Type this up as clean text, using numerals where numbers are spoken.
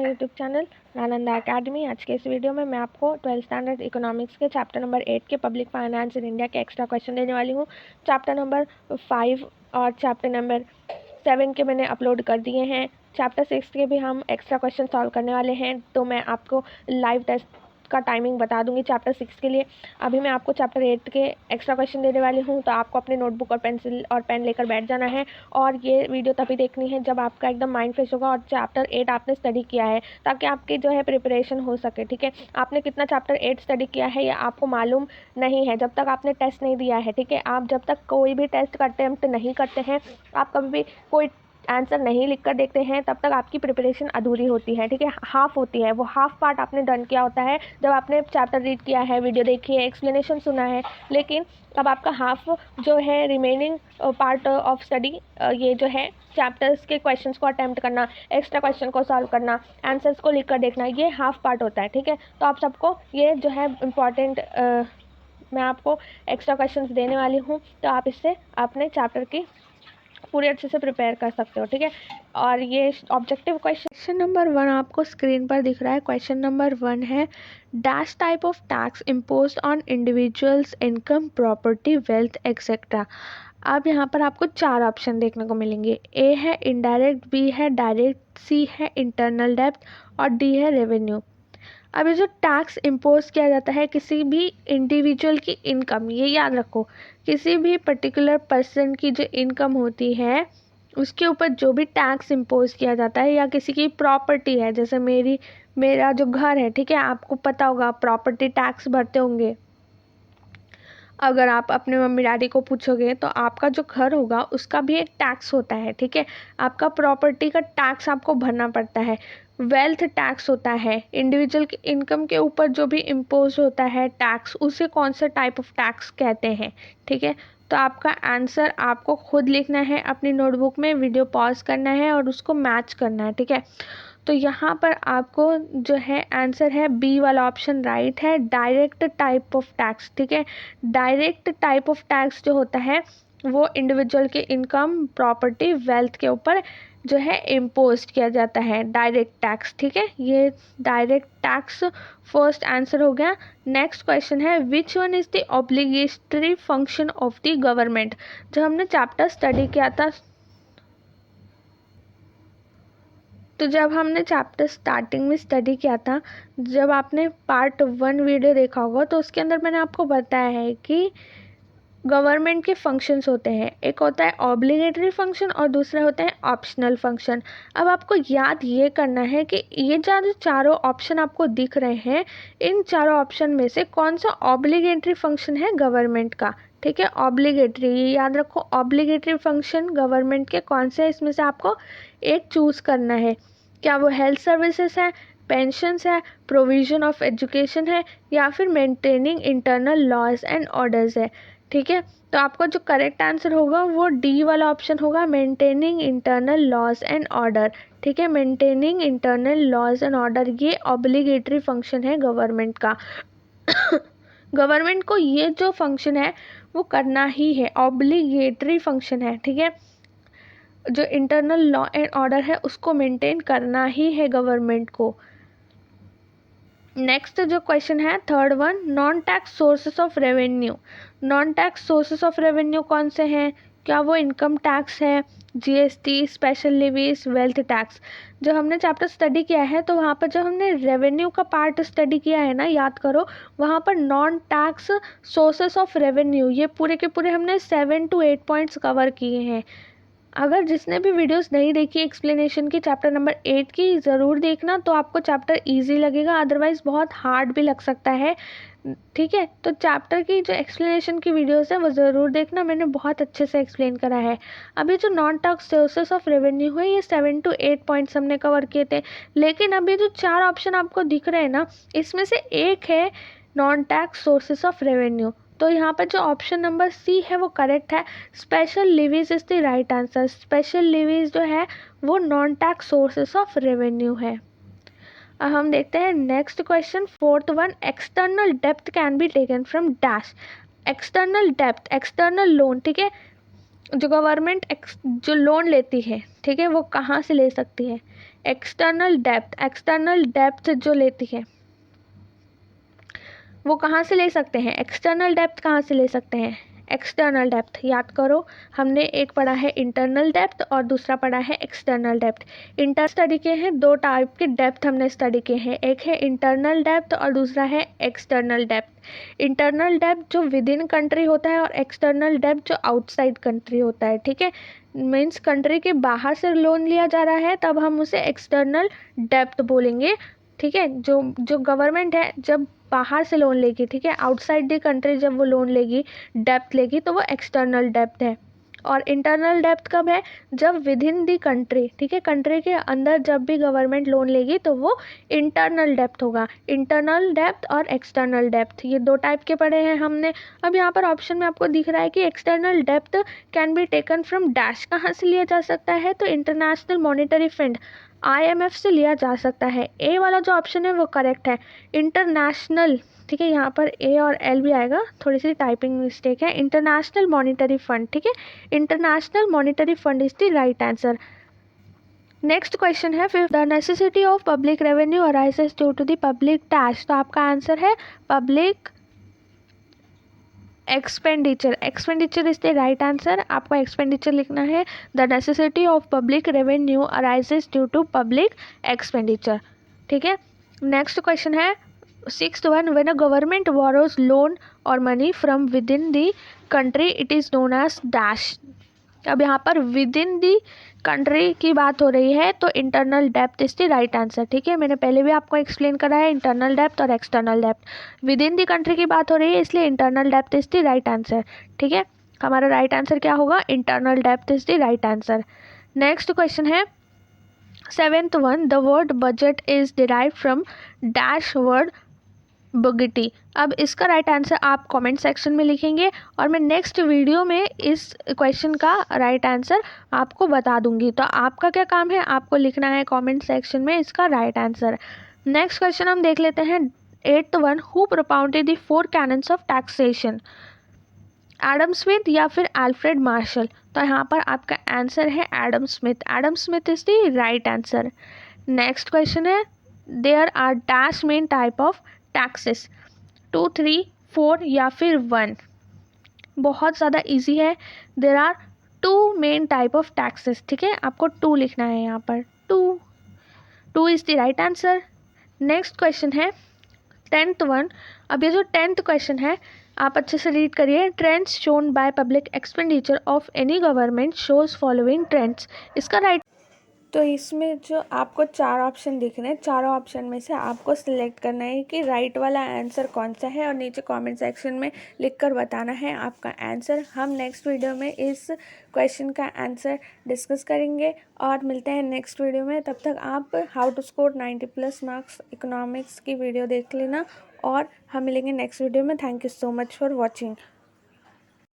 My YouTube channel Nalanda academy. आज के इस वीडियो में मैं आपको 12th स्टैंडर्ड इकोनॉमिक्स के चैप्टर नंबर 8 के पब्लिक फाइनेंस इन इंडिया के एक्स्ट्रा क्वेश्चन देने वाली हूँ। चैप्टर नंबर 5 और चैप्टर नंबर 7 के मैंने अपलोड कर दिए हैं। चैप्टर 6 के भी हम एक्स्ट्रा क्वेश्चन सॉल्व करने वाले हैं, तो मैं आपको लाइव टेस्ट का टाइमिंग बता दूंगी चैप्टर 6 के लिए। अभी मैं आपको चैप्टर 8 के एक्स्ट्रा क्वेश्चन देने वाली हूँ, तो आपको अपने नोटबुक और पेंसिल और पेन लेकर बैठ जाना है और ये वीडियो तभी देखनी है जब आपका एकदम माइंड फ्रेश होगा और चैप्टर 8 आपने स्टडी किया है, ताकि आपकी जो है प्रिपरेशन हो सके। ठीक है, आपने कितना चैप्टर 8 स्टडी किया है ये आपको मालूम नहीं है जब तक आपने टेस्ट नहीं दिया है। ठीक है, आप जब तक कोई भी टेस्ट का अटेम्प्ट नहीं करते हैं, आप कभी भी कोई आंसर नहीं लिख कर देखते हैं, तब तक आपकी प्रिपरेशन अधूरी होती है। ठीक है, हाफ होती है, वो हाफ पार्ट आपने डन किया होता है जब आपने चैप्टर रीड किया है, वीडियो देखी है, एक्सप्लेनेशन सुना है। लेकिन अब आपका हाफ जो है रिमेनिंग पार्ट ऑफ स्टडी, ये जो है चैप्टर्स के क्वेश्चंस को अटेम्प्ट करना, एक्स्ट्रा क्वेश्चन को सॉल्व करना, आंसर्स को लिख कर देखना, ये हाफ पार्ट होता है। ठीक है, तो आप सबको ये जो है इम्पॉर्टेंट मैं आपको एक्स्ट्रा क्वेश्चंस देने वाली हूँ, तो आप इससे अपने चैप्टर की पूरी अच्छे से प्रिपेयर कर सकते हो। ठीक है, और ये ऑब्जेक्टिव क्वेश्चन नंबर 1 आपको स्क्रीन पर दिख रहा है। क्वेश्चन नंबर 1 है, dash type of tax imposed on individuals income property wealth etcetera. अब यहाँ पर आपको 4 ऑप्शन देखने को मिलेंगे। ए है इनडायरेक्ट, बी है डायरेक्ट, सी है इंटरनल डेब्ट और डी है रेवेन्यू। अब ये जो टैक्स इम्पोज किया जाता है किसी भी इंडिविजुअल की इनकम, ये याद रखो, किसी भी पर्टिकुलर पर्सन की जो इनकम होती है उसके ऊपर जो भी टैक्स इम्पोज किया जाता है, या किसी की प्रॉपर्टी है, जैसे मेरा जो घर है, ठीक है, आपको पता होगा प्रॉपर्टी टैक्स भरते होंगे। अगर आप अपने मम्मी डैडी को पूछोगे तो आपका जो घर होगा उसका भी एक टैक्स होता है। ठीक है, आपका प्रॉपर्टी का टैक्स आपको भरना पड़ता है। वेल्थ टैक्स होता है, इंडिविजुअल की इनकम के ऊपर जो भी इम्पोज होता है टैक्स, उसे कौन सा टाइप ऑफ टैक्स कहते हैं। ठीक है, तो आपका आंसर आपको खुद लिखना है अपनी नोटबुक में, वीडियो पॉज करना है और उसको मैच करना है। ठीक है, तो यहाँ पर आपको जो है आंसर है बी वाला ऑप्शन राइट है, डायरेक्ट टाइप ऑफ टैक्स। ठीक है, डायरेक्ट टाइप ऑफ टैक्स जो होता है वो इंडिविजुअल के इनकम प्रॉपर्टी वेल्थ के ऊपर जो है इम्पोज किया जाता है, डायरेक्ट टैक्स। ठीक है, ये डायरेक्ट टैक्स फर्स्ट आंसर हो गया। नेक्स्ट क्वेश्चन है, which one is the obligatory function of the government. जो हमने चैप्टर स्टडी किया था, तो जब हमने चैप्टर स्टार्टिंग में स्टडी किया था, जब आपने पार्ट 1 वीडियो देखा होगा, तो उसके अंदर मैंने आपको बताया है कि गवर्नमेंट के फंक्शंस होते हैं। एक होता है ऑब्लिगेटरी फंक्शन और दूसरा होता है ऑप्शनल फंक्शन। अब आपको याद ये करना है कि ये जो चारों ऑप्शन आपको दिख रहे हैं, इन चारों ऑप्शन में से कौन सा ऑब्लिगेटरी फंक्शन है गवर्नमेंट का। ठीक है, ऑब्लिगेटरी, ये याद रखो, ऑब्लिगेटरी फंक्शन गवर्नमेंट के कौन से, इसमें से आपको एक चूज़ करना है। क्या वो हेल्थ सर्विसेज है, पेंशंस है, प्रोविज़न ऑफ एजुकेशन है, या फिर maintaining internal laws and orders है। ठीक है, तो आपका जो करेक्ट आंसर होगा वो डी वाला ऑप्शन होगा, maintaining internal laws and order. ठीक है, maintaining internal laws and order ये ऑब्लिगेटरी फंक्शन है गवर्नमेंट का। गवर्नमेंट को ये जो फंक्शन है वो करना ही है, ऑब्लिगेटरी फंक्शन है। ठीक है, जो इंटरनल लॉ एंड ऑर्डर है उसको मेंटेन करना ही है गवर्नमेंट को। नेक्स्ट जो क्वेश्चन है third one, non tax sources of revenue. Non tax sources of revenue कौन से हैं? क्या वो इनकम टैक्स है, GST, special levees, wealth tax. जो हमने चैप्टर स्टडी किया है, तो वहाँ पर जब हमने रेवेन्यू का पार्ट स्टडी किया है ना, याद करो, वहाँ पर non tax sources of revenue ये पूरे के पूरे हमने 7 to 8 पॉइंट्स कवर किए हैं। अगर जिसने भी वीडियोस नहीं देखी एक्सप्लेनेशन की चैप्टर नंबर 8 की, ज़रूर देखना, तो आपको चैप्टर इजी लगेगा, अदरवाइज़ बहुत हार्ड भी लग सकता है। ठीक है, तो चैप्टर की जो एक्सप्लेनेशन की वीडियोस है वो ज़रूर देखना, मैंने बहुत अच्छे से एक्सप्लेन करा है। अभी जो non tax sources of revenue है ये 7 to 8 पॉइंट्स हमने कवर किए थे। लेकिन अभी जो 4 ऑप्शन आपको दिख रहे हैं ना, इसमें से एक है non tax sources of revenue, तो यहाँ पर जो ऑप्शन नंबर सी है वो करेक्ट है। Special levees is the right answer. Special levees जो है वो non tax sources of revenue है। अब हम देखते हैं next question, fourth one, external depth can be taken from dash. External depth, external loan, ठीक है, जो गवर्नमेंट जो लोन लेती है, ठीक है, वो कहाँ से ले सकती है। एक्सटर्नल डेप्थ जो लेती है वो कहाँ से ले सकते हैं, एक्सटर्नल डेप्थ कहाँ से ले सकते हैं, एक्सटर्नल डेप्थ याद करो, हमने एक पढ़ा है इंटरनल डेप्थ और दूसरा पढ़ा है एक्सटर्नल डेप्थ। इंटर स्टडी के हैं, दो टाइप के डेप्थ हमने स्टडी किए हैं, एक है इंटरनल डेप्थ और दूसरा है एक्सटर्नल डेप्थ। इंटरनल डेप्थ जो विद इन कंट्री होता है और एक्सटर्नल डेप्थ जो आउटसाइड कंट्री होता है, ठीक है, मीन्स कंट्री के बाहर से लोन लिया जा रहा है तब हम उसे एक्सटर्नल डेप्थ बोलेंगे, ठीक है। जो गवर्नमेंट है जब बाहर से लोन लेगी, ठीक है, आउटसाइड द कंट्री जब वो लोन लेगी, डेप्थ लेगी, तो वो एक्सटर्नल डेप्थ है। और इंटरनल डेप्थ कब है, जब विद इन दी कंट्री, ठीक है, कंट्री के अंदर जब भी गवर्नमेंट लोन लेगी तो वो इंटरनल डेप्थ होगा। इंटरनल डेप्थ और एक्सटर्नल डेप्थ ये दो टाइप के पढ़े हैं हमने। अब यहाँ पर ऑप्शन में आपको दिख रहा है कि external depth can be taken from dash, कहाँ से लिया जा सकता है, तो इंटरनेशनल मॉनेटरी फंड IMF से लिया जा सकता है। ए वाला जो ऑप्शन है वो करेक्ट है, इंटरनेशनल, ठीक है, यहाँ पर ए और एल भी आएगा, थोड़ी सी टाइपिंग मिस्टेक है, इंटरनेशनल मॉनेटरी फंड, ठीक है, international monetary fund is the right answer. Next question है फिर, the necessity of public revenue arises due to the public tax, तो आपका आंसर है public expenditure, expenditure is the right answer, आपको expenditure लिखना है, the necessity of public revenue arises due to public expenditure, ठीक है। नेक्स्ट क्वेश्चन है 6th one, when a government borrows loan और money from within the country it is known as dash. अब यहाँ पर with in the country की बात हो रही है तो internal depth is the right answer, ठीक है, मैंने पहले भी आपको एक्सप्लेन करा है इंटरनल डेप्थ और external depth. Within the country की बात हो रही है इसलिए internal depth is the right answer, ठीक है, हमारा राइट आंसर क्या होगा, internal depth is the right answer. Next question है 7th one, the word budget is derive from dash word बगटी। अब इसका राइट आंसर आप कमेंट सेक्शन में लिखेंगे और मैं नेक्स्ट वीडियो में इस क्वेश्चन का राइट आंसर आपको बता दूंगी। तो आपका क्या काम है, आपको लिखना है कमेंट सेक्शन में इसका राइट आंसर। नेक्स्ट क्वेश्चन हम देख लेते हैं 8th one, who propounded the 4 cannons of taxation, Adam Smith या फिर अल्फ्रेड मार्शल, तो यहाँ पर आपका आंसर है Adam Smith, Adam Smith is the right answer. Next question है there are dash main type of taxes, 2, 3, 4 या फिर 1, बहुत ज़्यादा इजी है, there are 2 main type of taxes, ठीक है, आपको 2 लिखना है यहाँ पर, 2 is the right answer. Next question है 10th वन, अब ये जो 10th क्वेश्चन है आप अच्छे से रीड करिए, trends shown by public expenditure of any government shows following trends, इसका राइट, तो इसमें जो आपको 4 ऑप्शन दिख रहे हैं, चारों ऑप्शन में से आपको सिलेक्ट करना है कि राइट वाला आंसर कौन सा है और नीचे कमेंट सेक्शन में लिखकर बताना है आपका आंसर। हम नेक्स्ट वीडियो में इस क्वेश्चन का आंसर डिस्कस करेंगे और मिलते हैं नेक्स्ट वीडियो में। तब तक आप how to score 90+ marks economics की वीडियो देख लेना और हम मिलेंगे नेक्स्ट वीडियो में। Thank you so much for watching.